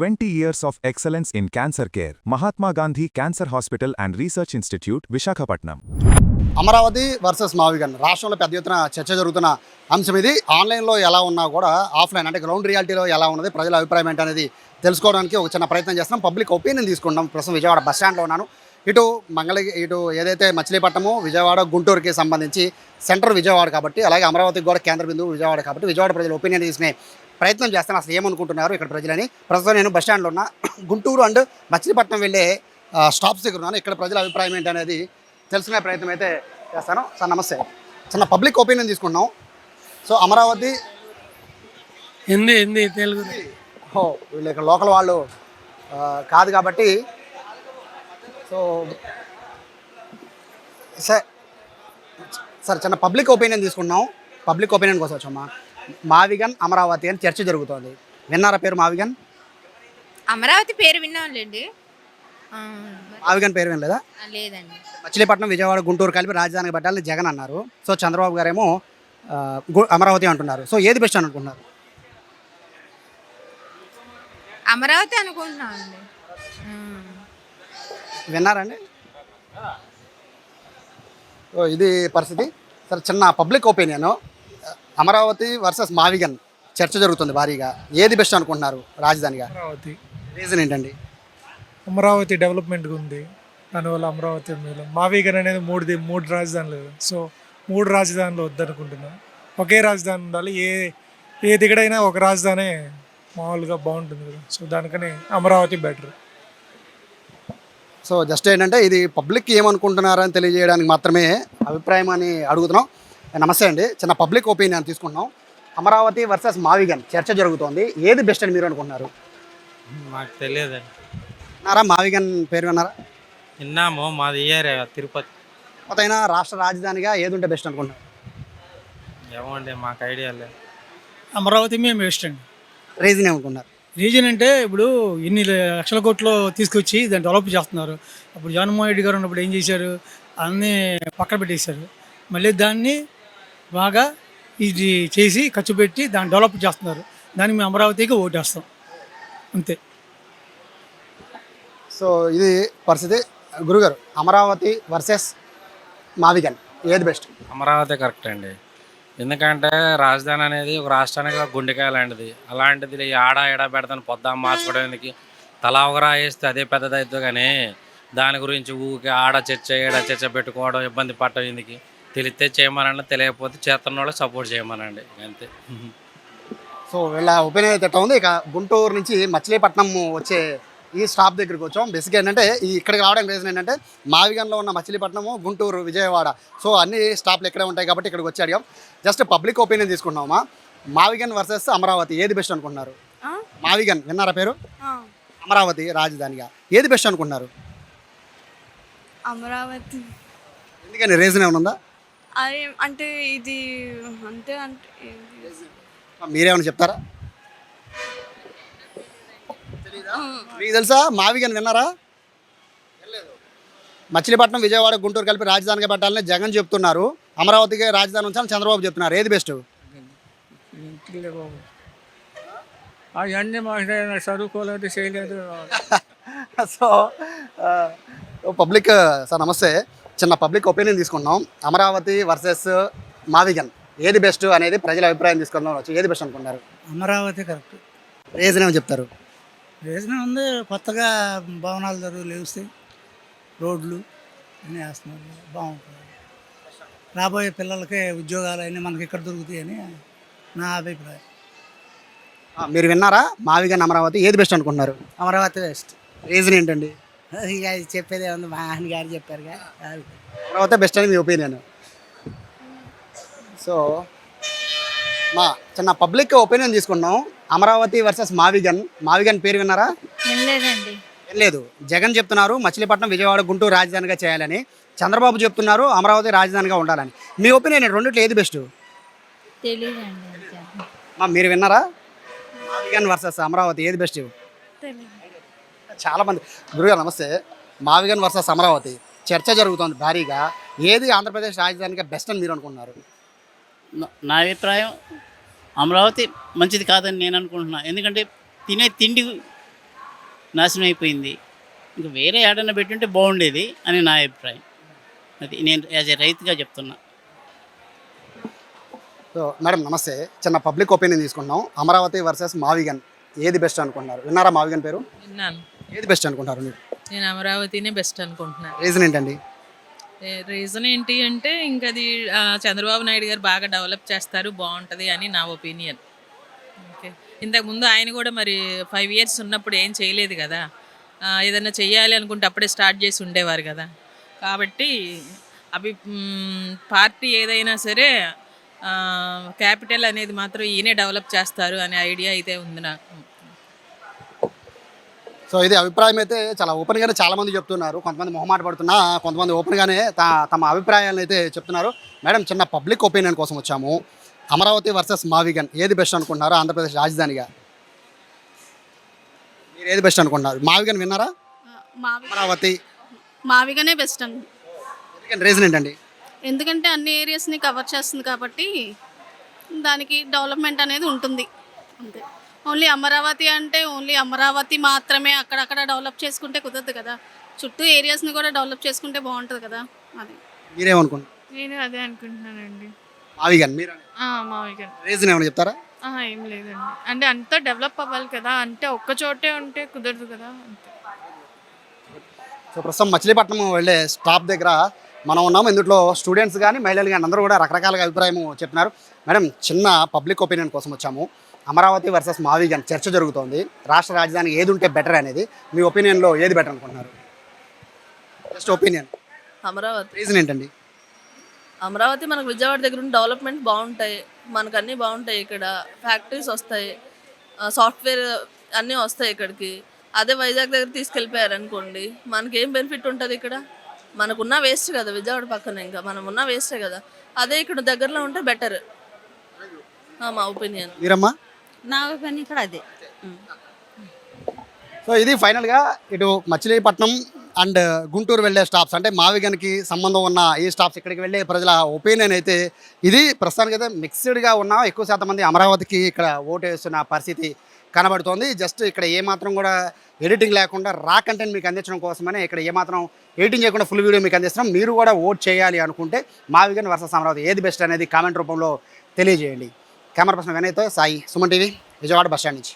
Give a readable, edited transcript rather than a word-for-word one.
20 years of excellence in cancer care. Mahatma Gandhi Cancer Hospital and Research Institute, Visakhapatnam. Amaravati versus మావిగన్ రాష్ట్రంలో పెద్ద ఎత్తున చర్చ జరుగుతున్న అంశం ఇది. ఆన్లైన్లో ఎలా ఉన్నా కూడా ఆఫ్లైన్ అంటే గ్రౌండ్ రియాలిటీలో ఎలా ఉన్నది, ప్రజల అభిప్రాయం ఏంటి అనేది తెలుసుకోవడానికి ఒక చిన్న ప్రయత్నం చేస్తున్నాం. పబ్లిక్ ఒపీనియన్ తీసుకుంటాం. ప్రస్తుతం విజయవాడ బస్ స్టాండ్లో ఉన్నాను. ఇటు ఏదైతే మచిలీపట్నము విజయవాడ గుంటూరుకి సంబంధించి సెంటర్ విజయవాడ కాబట్టి, అలాగే అమరావతికి కూడా కేంద్ర బిందువు విజయవాడ కాబట్టి విజయవాడ ప్రజల ఒపీనియన్ తీసుకునే ప్రయత్నం చేస్తాను. అసలు ఏమనుకుంటున్నారు ఇక్కడ ప్రజలని. ప్రస్తుతం నేను బస్ స్టాండ్లో ఉన్న గుంటూరు అండ్ మచిలీపట్నం వెళ్ళే స్టాప్స్ దగ్గర ఉన్నాను. ఇక్కడ ప్రజల అభిప్రాయం ఏంటి అనేది తెలుసుకునే ప్రయత్నం అయితే చేస్తాను. సార్ నమస్తే. చిన్న పబ్లిక్ ఒపీనియన్ తీసుకున్నాం. సో అమరావతి హిందీ తెలుగు వీళ్ళు ఇక్కడ లోకల్ వాళ్ళు కాదు కాబట్టి సో సార్ చిన్న పబ్లిక్ ఒపీనియన్ తీసుకున్నాం. పబ్లిక్ ఒపీనియన్ కోసం వచ్చామా. మావిగన్ అమరావతి అని చర్చ జరుగుతుంది. విన్నారా పేరు మావిగన్? అమరావతి పేరు విన్నాంలేండి. మావిగన్ పేరు వినలేదా? లేదండి. మచిలీపట్నం విజయవాడ గుంటూరు కలిపి రాజధానికి పెట్టాలని జగన్ అన్నారు. సో చంద్రబాబు గారేమో అమరావతి అంటున్నారు. సో ఏది బెస్ట్ అనుకుంటున్నారు? అమరావతి అనుకుంటున్నామండి. విన్నారండి? ఇది పరిస్థితి. సరే చిన్న పబ్లిక్ ఒపీనియన్. అమరావతి వర్సెస్ మావిగన్ చర్చ జరుగుతుంది భారీగా. ఏది బెస్ట్ అనుకుంటున్నారు రాజధానిగా? అమరావతి. రీజన్ ఏంటండి? అమరావతి డెవలప్మెంట్గా ఉంది, దానివల్ల అమరావతి మేలు. మావిగన్ అనేది మూడు రాజధానులు. సో 3 రాజధానులు వద్దనుకుంటున్నాను. ఒకే రాజధాని ఉండాలి. ఏ దిగడైనా ఒక రాజధాని మామూలుగా బాగుంటుంది కదా. సో దానికని అమరావతి బెటర్. సో జస్ట్ ఏంటంటే ఇది పబ్లిక్ ఏమనుకుంటున్నారని తెలియజేయడానికి మాత్రమే అభిప్రాయం అని అడుగుతున్నాం. నమస్తే అండి. చిన్న పబ్లిక్ ఒపీనియన్ తీసుకుంటున్నాం. అమరావతి వర్సెస్ మావిగన్ చర్చ జరుగుతోంది. ఏది బెస్ట్ అని మీరు అనుకుంటున్నారు? మాకు తెలియదండి. విన్నారా మావిగన్ పేరు విన్నారా? విన్నాము. మాది ఏరియా తిరుపతి. కొత్తైనా రాష్ట్ర రాజధానిగా ఏది ఉంటే బెస్ట్ అనుకుంటున్నారు? ఏమండి మాకు ఐడియా లేదు. అమరావతి మేము బెస్ట్ అండి. రీజన్ ఏమనుకున్నారు? రీజన్ అంటే ఇప్పుడు ఇన్ని లక్షల కోట్లు తీసుకొచ్చి దాన్ని డెవలప్ చేస్తున్నారు. అప్పుడు జగన్మోహన్ రెడ్డి గారు ఉన్నప్పుడు ఏం చేశారు, అన్నీ పక్కన పెట్టేశారు. మళ్ళీ దాన్ని బాగా ఇది చేసి ఖర్చు పెట్టి దాన్ని డెవలప్ చేస్తున్నారు. దానికి మేము అమరావతికి ఓటేస్తాం అంతే. సో ఇది పరిస్థితి. గురుగారు, అమరావతి వర్సెస్ మావిగన్ ఏది బెస్ట్? అమరావతి కరెక్ట్ అండి. ఎందుకంటే రాజధాని అనేది ఒక రాష్ట్రానికి గుండెకాయ లాంటిది. అలాంటిది ఆడ పెడతాను పొద్దున్న మార్చుకోవడానికి తలా ఒకరా వేస్తే అదే పెద్దదవుతుంది. కానీ దాని గురించి ఊరికి ఆడ చర్చ పెట్టుకోవడం ఇబ్బంది పడటం ఎందుకు? తెలిస్తే చేయమనండి, తెలియకపోతే చేస్తున్న వాళ్ళు సపోర్ట్ చేయమనండి, అంతే. సో వీళ్ళ ఒపీనియన్ అయితే ఉంది. ఇక గుంటూరు నుంచి మచిలీపట్నం వచ్చే ఈ స్టాప్ దగ్గరికి వచ్చాం. బేసిక్గా ఏంటంటే ఇక్కడికి రావడానికి రీజన్ ఏంటంటే మావిగన్లో ఉన్న మచిలీపట్నము, గుంటూరు, విజయవాడ సో అన్ని స్టాప్లు ఇక్కడే ఉంటాయి కాబట్టి ఇక్కడికి వచ్చి అడిగాం. జస్ట్ పబ్లిక్ ఒపీనియన్ తీసుకున్నామా. మావిగన్ వర్సెస్ అమరావతి ఏది బెస్ట్ అనుకుంటున్నారు? మావిగన్ విన్నారా పేరు? అమరావతి రాజధానిగా ఏది బెస్ట్ అనుకుంటున్నారు? అమరావతి. ఎందుకని రీజన్ ఏమైనా ఉందా? అదే అంటే ఇది అంటే మీరేమైనా చెప్తారా? మీకు తెలుసా మావిగన్ విన్నారా? మచిలీపట్నం విజయవాడ గుంటూరు కలిపి రాజధానిగా పెట్టాలని జగన్ చెప్తున్నారు. అమరావతికి రాజధాని ఉంచాలని చంద్రబాబు చెప్తున్నారు. ఏది బెస్ట్? అవన్నీ చదువుకోలేదు, చేయలేదు. సో పబ్లిక్ సార్ నమస్తే. చిన్న పబ్లిక్ ఒపీనియన్ తీసుకున్నాం. అమరావతి వర్సెస్ మావిగన్ ఏది బెస్ట్ అనేది ప్రజల అభిప్రాయం తీసుకుందాం. ఏది బెస్ట్ అనుకున్నారు? అమరావతి కరెక్ట్. రీజన్ ఏమో చెప్తారు? రీజన్ ఉంది, కొత్తగా భవనాలు లేవుస్తాయి, రోడ్లు అన్నీ వేస్తున్నారు, బాగుంటుంది. రాబోయే పిల్లలకి ఉద్యోగాలు అన్నీ మనకి ఇక్కడ దొరుకుతాయని నా అభిప్రాయం. మీరు విన్నారా? మావిగన్ అమరావతి ఏది బెస్ట్ అనుకుంటున్నారు? అమరావతి బెస్ట్. రీజన్ ఏంటండి? ఇక అది చెప్పేది ఏముంది, మా ఆయన గారు చెప్పారుగా. అమరావతి బెస్ట్ అని మీ ఒపీనియన్. సో మా చిన్న పబ్లిక్ ఒపీనియన్ తీసుకున్నాం. అమరావతి వర్సెస్ మావిగన్ పేరు విన్నారా? వినలేదండి. లేదు. జగన్ చెప్తున్నారు మచిలీపట్నం విజయవాడ గుంటూరు రాజధానిగా చేయాలని. చంద్రబాబు చెప్తున్నారు అమరావతి రాజధానిగా ఉండాలని. మీ ఒపీనియన్ రెండిట్లో ఏది బెస్ట్? తెలియదండి. మీరు విన్నారా? మావిగన్ వర్సెస్ అమరావతి ఏది బెస్ట్? చాలామంది. గురుగారు నమస్తే. మావిగన్ వర్సెస్ అమరావతి చర్చ జరుగుతుంది భారీగా. ఏది ఆంధ్రప్రదేశ్ రాజధానిగా బెస్ట్ అని మీరు అనుకుంటున్నారు? నా అభిప్రాయం అమరావతి మంచిది కాదని నేను అనుకుంటున్నాను. ఎందుకంటే తినే తిండి నాశనం అయిపోయింది. ఇంకా వేరే ఏడన్నా పెట్టుంటే బాగుండేది అని నా అభిప్రాయం. అది నేను యాజ్ ఏ రైతుగా చెప్తున్నా. సో మేడం నమస్తే, చిన్న పబ్లిక్ ఒపీనియన్ తీసుకుంటున్నాం. అమరావతి వర్సెస్ మావిగన్ ఏది బెస్ట్ అనుకుంటున్నారు? విన్నారా మావిగన్ పేరు? విన్నాను. ఏది బెస్ట్ అనుకుంటారు మీరు? నేను అమరావతినే బెస్ట్ అనుకుంటున్నాను. రీజన్ ఏంటండి? రీజన్ ఏంటి అంటే ఇంకా అది చంద్రబాబు నాయుడు గారు బాగా డెవలప్ చేస్తారు, బాగుంటుంది అని నా ఒపీనియన్. ఓకే, ఇంతకుముందు ఆయన కూడా మరి 5 years ఉన్నప్పుడు ఏం చేయలేదు కదా. ఏదైనా చెయ్యాలి అనుకుంటే అప్పుడే స్టార్ట్ చేసి ఉండేవారు కదా. కాబట్టి పార్టీ ఏదైనా సరే క్యాపిటల్ అనేది మాత్రం ఈయనే డెవలప్ చేస్తారు అనే ఐడియా అయితే ఉంది నాకు. సో ఇది అభిప్రాయం అయితే చాలా ఓపెన్గానే చాలామంది చెప్తున్నారు. కొంతమంది మొహమాట పడుతున్నా, కొంతమంది ఓపెన్గానే తమ అభిప్రాయాలను అయితే చెప్తున్నారు. మేడం చిన్న పబ్లిక్ ఒపీనియన్ కోసం వచ్చాము. అమరావతి వర్సెస్ మావిగన్ ఏది బెస్ట్ అనుకుంటున్నారు ఆంధ్రప్రదేశ్ రాజధానిగా? మీరు ఏది బెస్ట్ అనుకుంటున్నారు? మావిగన్ విన్నారా? అమరావతి మావిగానే బెస్ట్ అండి. రీజన్ ఏంటండి? ఎందుకంటే అన్ని ఏరియాస్ని కవర్ చేస్తుంది కాబట్టి దానికి డెవలప్మెంట్ అనేది ఉంటుంది అంతే. ఓన్లీ అమరావతి అంటే ఓన్లీ అమరావతి మాత్రమే అక్కడక్కడ డెవలప్ చేసుకుంటే కుదరదు కదా. చుట్టూ ఏరియాస్ని కూడా డెవలప్ చేసుకుంటే బాగుంటుంది కదా. అది మీరేమనుకుంటున్నారు? నేను అదే అనుకుంటున్నానండి. మావిగన్ మీరు మావిగా రీజన్ ఏమైనా చెప్తారా? ఏం లేదండి, అంటే అంతా డెవలప్ అవ్వాలి కదా, అంటే ఒక్క చోటే ఉంటే కుదరదు కదా అంతే. సో ప్రస్తుతం మచిలీపట్నం వెళ్ళే స్టాప్ దగ్గర మనం ఉన్నాము. ఇందులో స్టూడెంట్స్ కానీ మహిళలు కానీ అందరూ కూడా రకరకాలుగా అభిప్రాయం చెప్తున్నారు. మేడం చిన్న పబ్లిక్ ఒపీనియన్ కోసం వచ్చాము. అమరావతి వర్సెస్ మావిగన్ చర్చ జరుగుతోంది. రాష్ట్ర రాజధాని ఏది ఉంటే బెటర్ అనేది మీ ఒపీనియన్లో ఏది బెటర్ అనుకుంటున్నారు? Just opinion. అమరావతి. రీజన్ ఏంటండి? అమరావతి మనకు విజయవాడ దగ్గర ఉన్న డెవలప్మెంట్ బాగుంటాయి, మనకు అన్నీ బాగుంటాయి. ఇక్కడ ఫ్యాక్టరీస్ వస్తాయి, సాఫ్ట్వేర్ అన్నీ వస్తాయి ఇక్కడికి. అదే వైజాగ్ దగ్గర తీసుకెళ్ళిపోయారు అనుకోండి, మనకేం బెనిఫిట్ ఉంటుంది? ఇక్కడ మనకున్న వేస్ట్ కదా, విజయవాడ పక్కన ఇంకా మనం ఉన్న వేస్టే కదా. అదే ఇక్కడ దగ్గరలో ఉంటే బెటర్ మా ఒపీనియన్. మీరమ్మా? నా ఒపీనియన్ కూడా అదే. సో ఇది ఫైనల్గా ఇటు మచిలీపట్నం అండ్ గుంటూరు వెళ్ళే స్టాప్స్, అంటే మావిగన్కి సంబంధం ఉన్న ఈ స్టాప్స్ ఇక్కడికి వెళ్ళే ప్రజల ఒపీనియన్ అయితే ఇది. ప్రస్తుతానికి అయితే మిక్స్డ్గా ఉన్న ఎక్కువ శాతం మంది అమరావతికి ఇక్కడ ఓటు వేస్తున్న పరిస్థితి కనబడుతోంది. జస్ట్ ఇక్కడ ఏమాత్రం కూడా ఎడిటింగ్ లేకుండా రా కంటెంట్ మీకు అందించడం కోసమనే ఇక్కడ ఏమాత్రం ఎడిటింగ్ చేయకుండా ఫుల్ వీడియో మీకు అందిస్తున్నాం. మీరు కూడా ఓట్ చేయాలి అనుకుంటే మావిగన్ వర్సెస్ అమరావతి ఏది బెస్ట్ అనేది కామెంట్ రూపంలో తెలియజేయండి. కెమెరా పర్సన్ వినయ్తో Sai, Suman TV, Vijayawada bus stand నుంచి.